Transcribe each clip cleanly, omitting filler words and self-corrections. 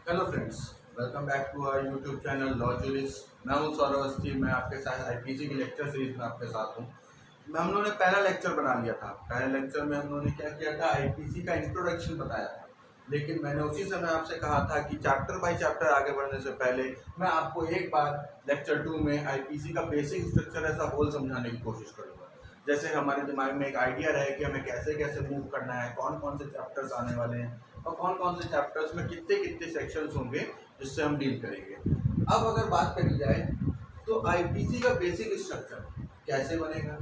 Hello friends, welcome back to our YouTube channel law jurist. मैं हूं सौरभ अवस्थी। मैं आपके साथ आईपीसी की लेक्चर सीरीज में आपके साथ हूं। हम लोगों ने पहला लेक्चर बना लिया था। पहले लेक्चर में हम लोगों ने क्या किया था, आईपीसी का इंट्रोडक्शन बताया था। लेकिन मैंने उसी समय आपसे कहा था कि चैप्टर बाय चैप्टर आगे बढ़ने से पहले मैं आपको एक बार लेक्चर 2 में आईपीसी का बेसिक स्ट्रक्चर ऐसा होल समझाने की कोशिश करूँगा। जैसे हमारे दिमाग में एक आइडिया रहे कि हमें कैसे कैसे मूव करना है, कौन कौन से चैप्टर्स आने वाले हैं और कौन कौन से चैप्टर्स में कितने कितने सेक्शंस होंगे जिससे हम डील करेंगे। अब अगर बात करी जाए तो आईपीसी का बेसिक स्ट्रक्चर कैसे बनेगा,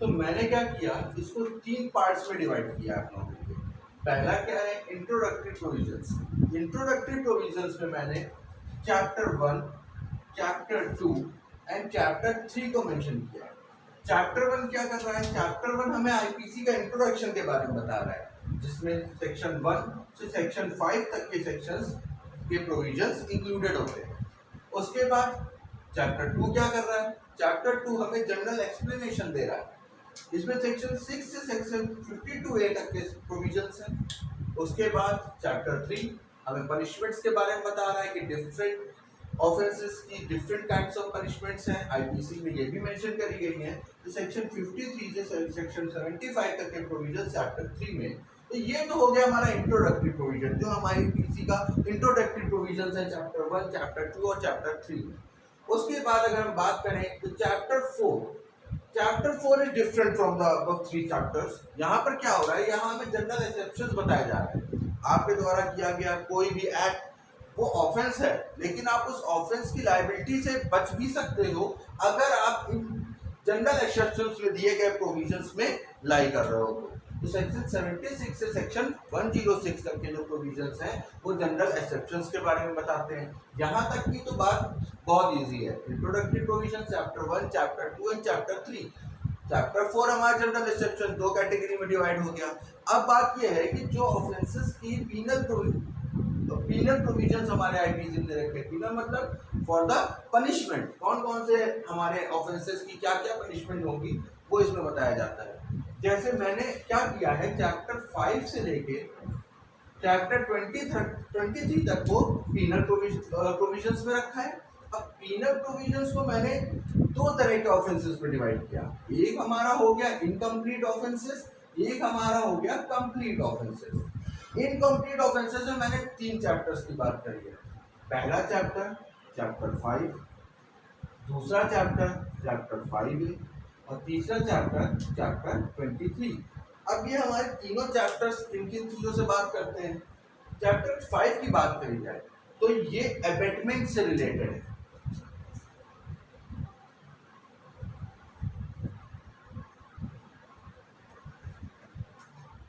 तो मैंने क्या किया, इसको 3 पार्ट्स में डिवाइड किया आप लोगों के लिए। पहला क्या है, इंट्रोडक्टरी प्रोविजंस। इंट्रोडक्टरी प्रोविजंस में मैंने चैप्टर 1, चैप्टर 2 एंड चैप्टर 3 को मेंशन किया है। चैप्टर 1 क्या कर रहा है, चैप्टर 1 हमें आईपीसी का इंट्रोडक्शन के बारे में बता रहा है, जिसमें सेक्शन 1 से सेक्शन 5 तक के सेक्शंस के प्रोविजंस इंक्लूडेड होते हैं। उसके बाद चैप्टर 2 क्या कर रहा है, चैप्टर 2 हमें जनरल एक्सप्लेनेशन दे रहा है। इसमें सेक्शन 6 से सेक्शन 52A तक के प्रोविजंस हैं। उसके बाद चैप्टर 3 हमें पनिशमेंट्स के बारे में बता रहा है कि डिफरेंट ऑफेंसेस की डिफरेंट काइंड्स ऑफ पनिशमेंट्स हैं। आईपीसी में ये भी मेंशन करी गई हैं। तो सेक्शन 53 से सेक्शन 75 तक के प्रोविजन चैप्टर 3 में। तो ये तो हो गया हमारा इंट्रोडक्टरी प्रोविजन, जो हमारी पीसी का इंट्रोडक्टरी प्रोविजन है चैप्टर 1, चैप्टर 2 और चैप्टर 3 में। उसके बाद अगर हम बात करें तो chapter 4 is different from the above 3 chapters. यहाँ पर क्या हो रहा है, यहाँ हमें जनरल एक्सेप्शंस बताए जा रहे हैं। आपके द्वारा किया गया कोई भी एक्ट वो ऑफेंस है, लेकिन आप उस ऑफेंस की लायबिलिटी से बच भी सकते हो अगर आप इन जनरल एक्सेप्शंस में दिए गए प्रोविजंस में लाई कर रहे हो। तो सेक्शन 76 से सेक्शन 106 तक के जो प्रोविजंस हैं वो जनरल एक्सेप्शंस के बारे में बताते हैं। यहाँ तक की तो बात बहुत इजी है। Introductory provision chapter 1, chapter 2 and chapter 3। Chapter 4 हमारा जनरल एक्सेप्शन 2 कैटेगरी में डिवाइड हो गया। अब बात यह है कि जो ऑफेंसेस की पीनल प्रोविजंस हमारे आईपीसी में रखे। पीनल मतलब फॉर द पनिशमेंट, कौन कौन से हमारे ऑफेंसेस की क्या क्या पनिशमेंट होगी वो इसमें बताया जाता है। जैसे मैंने क्या किया है, चैप्टर 5 से लेके चैप्टर 23 तक को पीनल प्रोविजंस में रखा है। अब पीनल प्रोविजंस को मैंने 2 तरह के ऑफेंसेस में डिवाइड किया। एक हमारा हो गया इनकम्प्लीट ऑफेंसेस, एक हमारा हो गया कंप्लीट ऑफेंसेस। इनकम्प्लीट ऑफेंसेस में मैंने 3 चैप्टर्स की बात करी है। पहला चैप्टर चैप्टर 5, दूसरा चैप्टर चैप्टर 5A और तीसरा चैप्टर चैप्टर 23। अब ये हमारे तीनों चैप्टर्स किन किन चीजों से बात करते हैं। चैप्टर 5 की बात करी जाए तो ये अबेटमेंट से रिलेटेड है।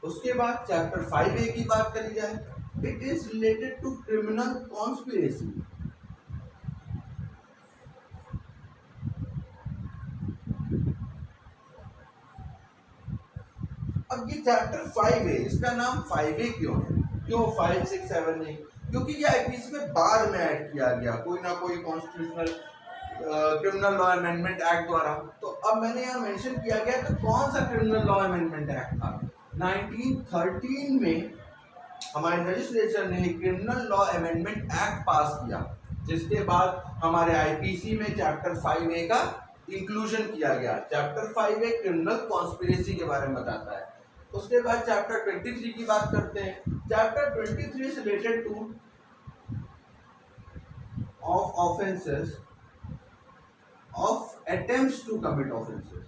उसके बाद चैप्टर 5A की बात करी जाए, it is related to criminal conspiracy. अब ये चैप्टर 5A, इसका नाम 5A क्यों है, क्यों 5, 6, 7 नहीं? क्योंकि ये आईपीसी में बाद में ऐड किया गया कोई ना कोई constitutional criminal law amendment act द्वारा। तो अब मैंने यहाँ मेंशन किया गया तो कौन सा क्रिमिनल लॉ अमेंडमेंट एक्ट था। 1913 में हमारे लेजिस्लेचर ने क्रिमिनल लॉ अमेंडमेंट एक्ट पास किया, जिसके बाद हमारे आईपीसी में चैप्टर 5A का इंक्लूजन किया गया। चैप्टर 5A क्रिमिनल कॉन्स्पिरेसी के बारे में बताता है। उसके बाद चैप्टर 23 की बात करते हैं। Chapter 23 is related to of offences of attempts to commit offences.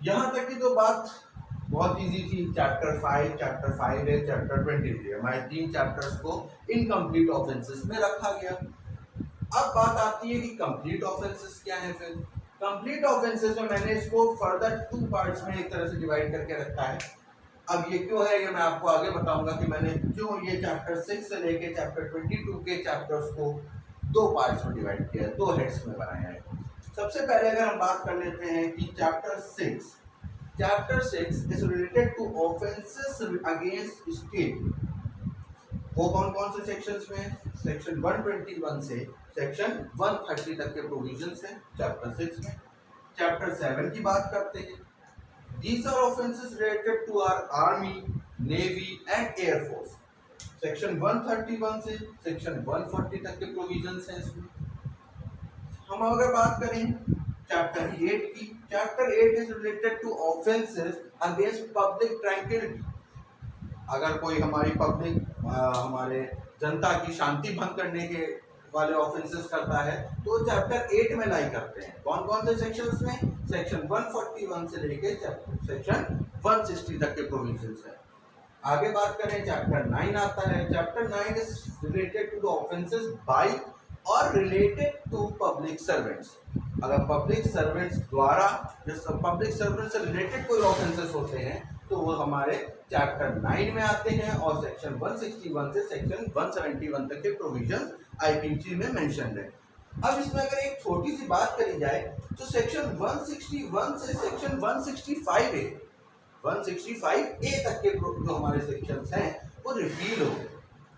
यहां तक की तो बात बहुत इजी थी। चैप्टर 5, चैप्टर 5A, चैप्टर 23, हमारे 3 चैप्टर्स को इनकम्प्लीट ऑफेंसेस में रखा गया। अब बात आती है कि कंप्लीट ऑफेंसेस क्या है। फिर कंप्लीट ऑफेंसेस में मैंने इसको फर्दर 2 पार्ट्स में एक तरह से डिवाइड करके रखा है। अब ये क्यों है, ये मैं आपको आगे बताऊंगा कि मैंने क्यों ये चैप्टर 6 से लेके चैप्टर 22 के चैप्टर्स को 2 पार्ट्स में डिवाइड किया है, 2 हेड्स में बनाया है। सबसे पहले अगर हम बात कर लेते हैं कि chapter 6 is related to offences against state. वो कौन कौन से सेक्शंस में, सेक्शन 121 से सेक्शन 130 तक के प्रोविजंस हैं चैप्टर 6 में। चैप्टर 7 की बात करते हैं। These are offenses related to our army, navy and air force। Section 131 से सेक्शन 140 तक के प्रोविजंस हैं इसमें। हम अगर बात करें चैप्टर 8 की, chapter 8 is related to offences against public tranquillity. अगर कोई हमारी पब्लिक हमारे जनता की शांति भंग करने के वाले ऑफेंसेस करता है तो चैप्टर 8 में लाई करते हैं। कौन कौन से सेक्शंस में? सेक्शन 141 से लेके सेक्शन 160 तक के प्रोविजंस है। आगे बात करें चैप्टर 9 आता है। Chapter 9 is related to the offences by और रिलेटेड टू पब्लिक सर्वेंट्स। अगर पब्लिक सर्वेंट्स द्वारा पब्लिक सर्वेंट से रिलेटेड कोई ऑफेंसेस होते हैं तो वो हमारे चैप्टर 9 में आते हैं और सेक्शन 161 से सेक्शन 171 तक के प्रोविजन आईपीसी में मेंशन्ड है। अब इसमें अगर एक छोटी सी बात करी जाए तो सेक्शन 161 से सेक्शन 165 ए तक के जो हमारे सेक्शंस हैं वो रिपील हो गए।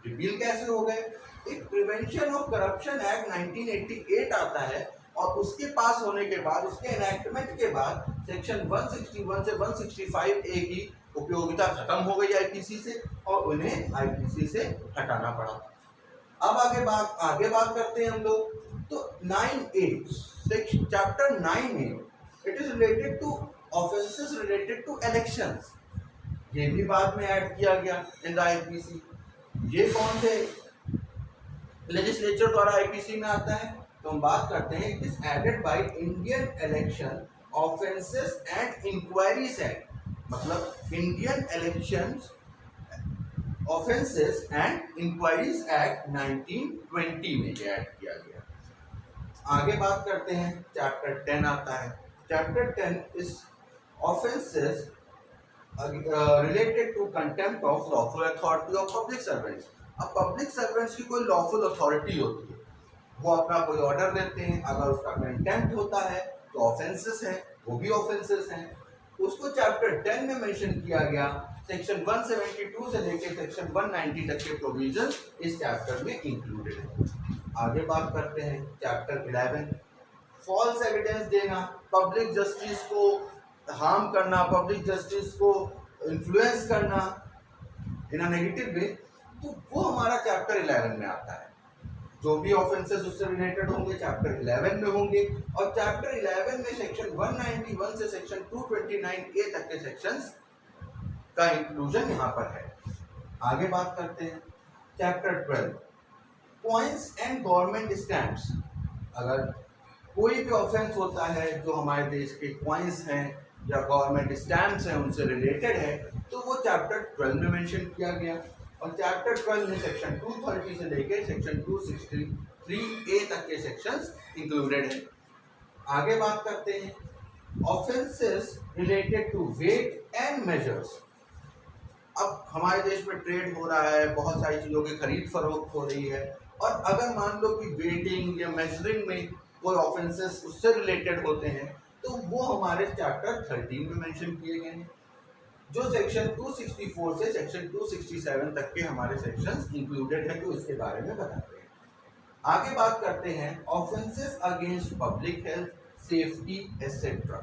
रिपील कैसे हो गए? एक प्रिवेंशन ऑफ करप्शन एक्ट 1988 आता है और उसके पास होने के बाद, उसके एनैक्टमेंट के बाद सेक्शन 161 से 165 ए की उपयोगिता खत्म हो गई आईपीसी से और उन्हें आईपीसी से हटाना पड़ा। अब आगे बात करते हैं हम लोग। तो 9A chapter 9A it is related to offences related to elections. ये भी बाद में ऐड किया गया इन द आईपीसी। ये कौन से लेजिस्लेचर द्वारा आईपीसी में आता है? तो हम बात करते हैं it is added by Indian election offences and enquiries act. मतलब Indian election offences and enquiries act 1920 में ये ऐड किया गया। आगे बात करते हैं चैप्टर 10 आता है। Chapter 10 is offences related to contempt of lawful authority of public servants. अब पब्लिक सर्वेंट्स की कोई लॉफुल अथॉरिटी होती है, वो अपना कोई ऑर्डर देते हैं, अगर उसका कंटेम्प्ट होता है तो ऑफेंसेस है, वो भी ऑफेंसेस हैं। उसको चैप्टर 10 में मेंशन किया गया। सेक्शन 172 से लेकर सेक्शन 190 तक के प्रोविजन इस चैप्टर में इंक्लूडेड है। आगे बात करते हैं चैप्टर 11 फॉल्स एविडेंस देना, पब्लिक जस्टिस को हार्म करना, पब्लिक जस्टिस को इन्फ्लुएंस करना इन अ नेगेटिव वे, तो वो हमारा चैप्टर 11 में आता है। जो भी ऑफेंसेस उससे रिलेटेड होंगे चैप्टर 11 में होंगे और चैप्टर 11 में सेक्शन 191 से सेक्शन 229A तक के सेक्शंस का इंक्लूजन यहाँ पर है। आगे बात करते हैं chapter 12 coins and government stamps. अगर कोई भी ऑफेंस होता है जो हमारे देश के कॉइन्स हैं या गवर्नमेंट स्टैम्प्स हैं उनसे रिलेटेड है तो वो चैप्टर 12 में मेंशन किया गया और चैप्टर 12 में सेक्शन 230 से लेकर सेक्शन 263A तक के सेक्शंस इंक्लूडेड हैं। आगे बात करते हैं offences related to weight and measures. अब हमारे देश में ट्रेड हो रहा है, बहुत सारी चीज़ों की खरीद फरोख्त हो रही है और अगर मान लो कि वेटिंग या मेजरिंग में कोई ऑफेंसेस उससे रिलेटेड होते हैं तो वो हमारे चैप्टर 13 में मेंशन किए गए हैं। जो सेक्शन 264 से सेक्शन 267 तक के हमारे सेक्शंस इंक्लूडेड है तो इसके बारे में बताते हैं। आगे बात करते हैं offences against public health, safety etcetera.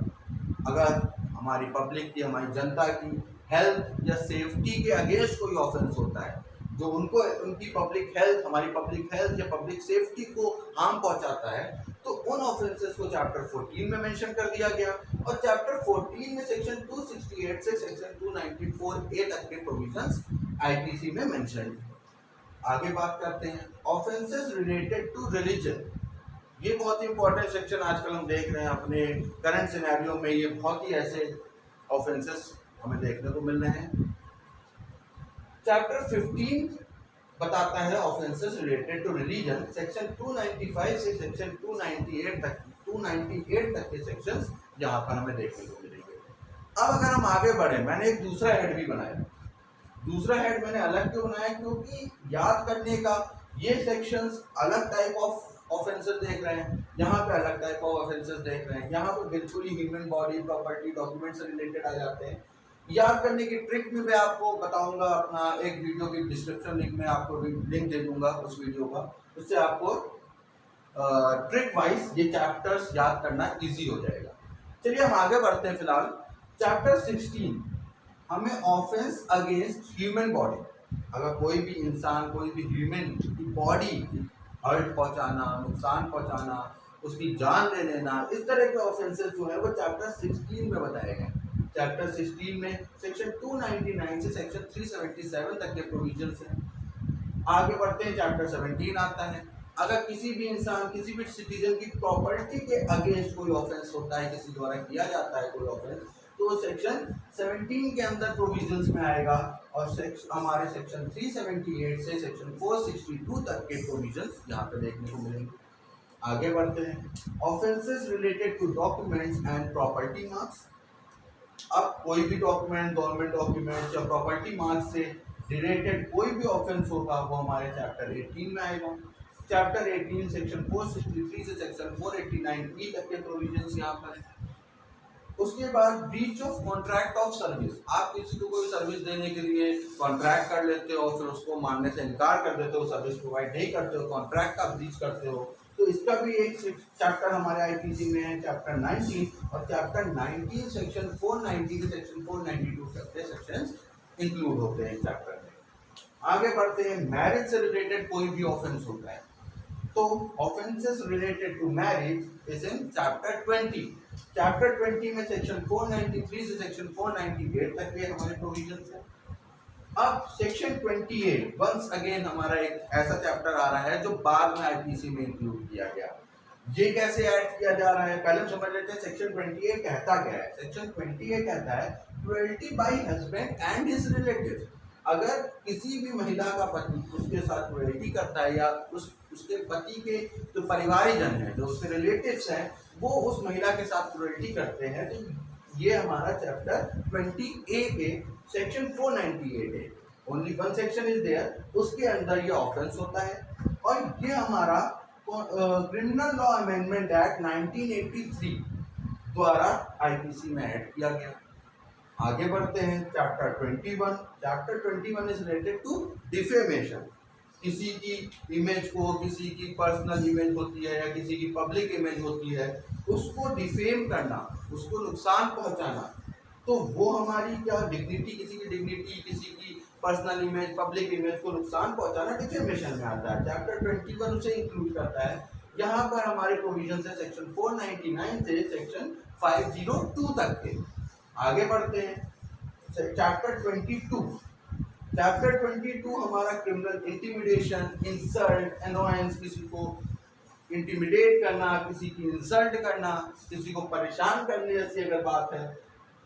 अगर हमारी पब्लिक की, हमारी जनता की हेल्थ या सेफ्टी के अगेंस्ट कोई ऑफेंस होता है जो उनको उनकी पब्लिक हेल्थ, हमारी पब्लिक हेल्थ या पब्लिक सेफ्टी को हार्म पहुंचाता है तो उन ऑफेंसेस को चैप्टर 14 में मेंशन कर दिया गया और चैप्टर 14 में सेक्शन 268 से सेक्शन 294A तक के प्रोविजंस आईपीसी में मेंशन है। आगे बात करते हैं ऑफेंसेस रिलेटेड टू रिलीजन। ये बहुत ही इंपॉर्टेंट सेक्शन आजकल हम देख रहे हैं अपने करंट सिनेरियो में। ये बहुत ही ऐसे ऑफेंसेस हमें देखने को मिल रहे हैं। चैप्टर 15 बताता है offences related to religion. Section 295 से सेक्शन 298 तक के सेक्शंस यहाँ पर हमें देखने को मिलेंगे। अब अगर हम आगे बढ़े, मैंने एक दूसरा हेड भी बनाया। दूसरा हेड मैंने अलग क्यों बनाया? क्योंकि याद करने का ये सेक्शंस अलग टाइप ऑफ ऑफेंसेस देख रहे हैं, यहाँ पे अलग टाइप ऑफ ऑफेंसेस देख रहे हैं, यहाँ पे बिल्कुल ही ह्यूमन बॉडी, प्रॉपर्टी, डॉक्यूमेंट से रिलेटेड आ जाते हैं। याद करने की ट्रिक भी मैं आपको बताऊंगा, अपना एक वीडियो की डिस्क्रिप्शन लिंक में आपको लिंक दे दूंगा उस वीडियो का, उससे आपको ट्रिक वाइज ये चैप्टर्स याद करना इजी हो जाएगा। चलिए हम आगे बढ़ते हैं। फिलहाल चैप्टर 16 हमें ऑफेंस अगेंस्ट ह्यूमन बॉडी, अगर कोई भी इंसान कोई भी ह्यूमन की बॉडी हर्ट पहुंचाना, नुकसान पहुंचाना, उसकी जान ले लेना, इस तरह के ऑफेंसेस जो है वो चैप्टर 16 में बताए गए। चैप्टर 16 में सेक्शन 299 से सेक्शन 377 तक के प्रोविजंस हैं। आगे बढ़ते हैं, चैप्टर 17 आता है। अगर किसी भी इंसान किसी भी सिटीजन की प्रॉपर्टी के अगेंस्ट कोई ऑफेंस होता है, किसी द्वारा किया जाता है कोई ऑफेंस, तो सेक्शन 17 के अंदर प्रोविजंस में आएगा। और हमारे सेक्शन 378 से सेक्शन 462 तक के प्रोविजंस यहाँ पे देखने को मिलेंगे। आगे बढ़ते हैं, offences related to documents and property marks. अब कोई भी डॉक्यूमेंट, गवर्नमेंट डॉक्यूमेंट या प्रॉपर्टी मार्क्स से रिलेटेड कोई भी ऑफेंस होगा वो हमारे चैप्टर 18 में आएगा। चैप्टर 18 सेक्शन 463 से सेक्शन 489 तक के प्रोविजंस यहाँ पर है। उसके बाद breach of contract of service. आप किसी को कोई सर्विस देने के लिए कॉन्ट्रैक्ट कर लेते हो, फिर उसको मानने से इनकार कर देते हो, सर्विस प्रोवाइड नहीं करते हो, कॉन्ट्रैक्ट का ब्रीच करते हो, तो इसका भी एक चैप्टर हमारे आईपीसी में है, चैप्टर 19। और चैप्टर 19 सेक्शन 490 से सेक्शन 492 तक के सेक्शंस इंक्लूड होते हैं चैप्टर में। आगे बढ़ते हैं, मैरिज से रिलेटेड कोई भी ऑफेंस होता है तो offences related to marriage is in chapter 20। Chapter 20 में सेक्शन 493 से सेक्शन 498 तक के हमारे प्रोविजंस हैं। अब सेक्शन 28 वंस अगेन हमारा एक ऐसा चैप्टर आ रहा है जो बाद में आईपीसी में इंक्लूड किया गया। ये कैसे ऐड किया जा रहा है, पहले हम समझ लेते हैं सेक्शन 28 कहता क्या है। सेक्शन 28 कहता है cruelty bye husband and his relatives. अगर किसी भी महिला का पति उसके साथ क्रुएल्टी करता है या उसके पति के जो परिवारीजन है, जो उसके रिलेटिव्स हैं, वो उस महिला के साथ क्रुएल्टी करते हैं, तो ये हमारा चैप्टर 20A के सेक्शन 498 है। Only one section is there, उसके अंदर ये ऑफेंस होता है। और ये हमारा क्रिमिनल लॉ अमेंडमेंट एक्ट 1983 द्वारा आईपीसी में ऐड किया गया। आगे बढ़ते हैं, chapter 21। Chapter 21 is related to defamation. किसी की इमेज को, किसी की पर्सनल इमेज होती है या किसी की पब्लिक इमेज होती है, उसको डिफेम करना, उसको नुकसान पहुंचाना, तो वो हमारी क्या डिग्निटी, किसी की डिग्निटी, किसी की पर्सनल इमेज, पब्लिक इमेज को नुकसान पहुंचाना डिफेमेशन में आता है। चैप्टर 21 उसे इंक्लूड करता है। यहाँ पर हमारे प्रोविजन है सेक्शन 499 से सेक्शन 502 तक के। आगे बढ़ते हैं, चैप्टर 22। चैप्टर 22 हमारा क्रिमिनल इंटिमिडेशन, इंसल्ट, एनोयंस, किसी को इंटिमिडेट करना, किसी की इंसल्ट करना, किसी को परेशान करने जैसी अगर बात है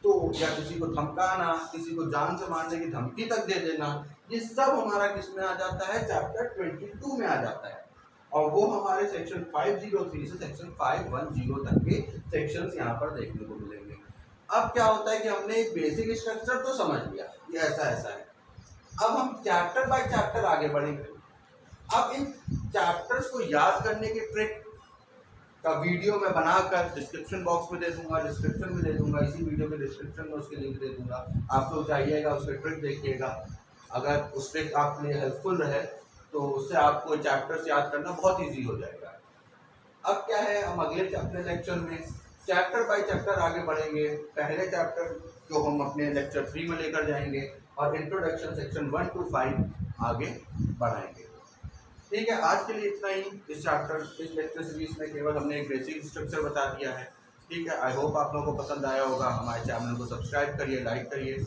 तो, या किसी को धमकाना, किसी को जान से मारने की धमकी तक दे देना, ये सब हमारा किस में आ जाता है, चैप्टर 22 में आ जाता है। और वो हमारे सेक्शन 503 से सेक्शन 510 तक के सेक्शंस यहाँ पर देखने को मिलेंगे। अब क्या होता है कि हमने एक बेसिक स्ट्रक्चर तो समझ लिया, ये ऐसा ऐसा है। अब हम चैप्टर बाय चैप्टर आगे बढ़ेंगे। अब इन चैप्टर्स को याद करने की ट्रिक का वीडियो मैं बनाकर डिस्क्रिप्शन बॉक्स में दे दूंगा, डिस्क्रिप्शन में दे दूंगा, इसी वीडियो के डिस्क्रिप्शन में उसके लिंक दे दूंगा। आप लोग जाइएगा, उसके ट्रिक देखिएगा। अगर उस ट्रिक आपके लिए हेल्पफुल रहे तो उससे आपको चैप्टर्स याद करना बहुत ईजी हो जाएगा। अब क्या है, हम अगले अपने लेक्चर में चैप्टर बाय चैप्टर आगे बढ़ेंगे। पहले चैप्टर को हम अपने लेक्चर 3 में लेकर जाएंगे और इंट्रोडक्शन सेक्शन 1 to 5 आगे बढ़ाएंगे। ठीक है, आज के लिए इतना ही। इस लेक्चर सीरीज में केवल हमने एक बेसिक स्ट्रक्चर बता दिया है। ठीक है, आई होप आप लोगों को पसंद आया होगा। हमारे चैनल को सब्सक्राइब करिए, लाइक करिए।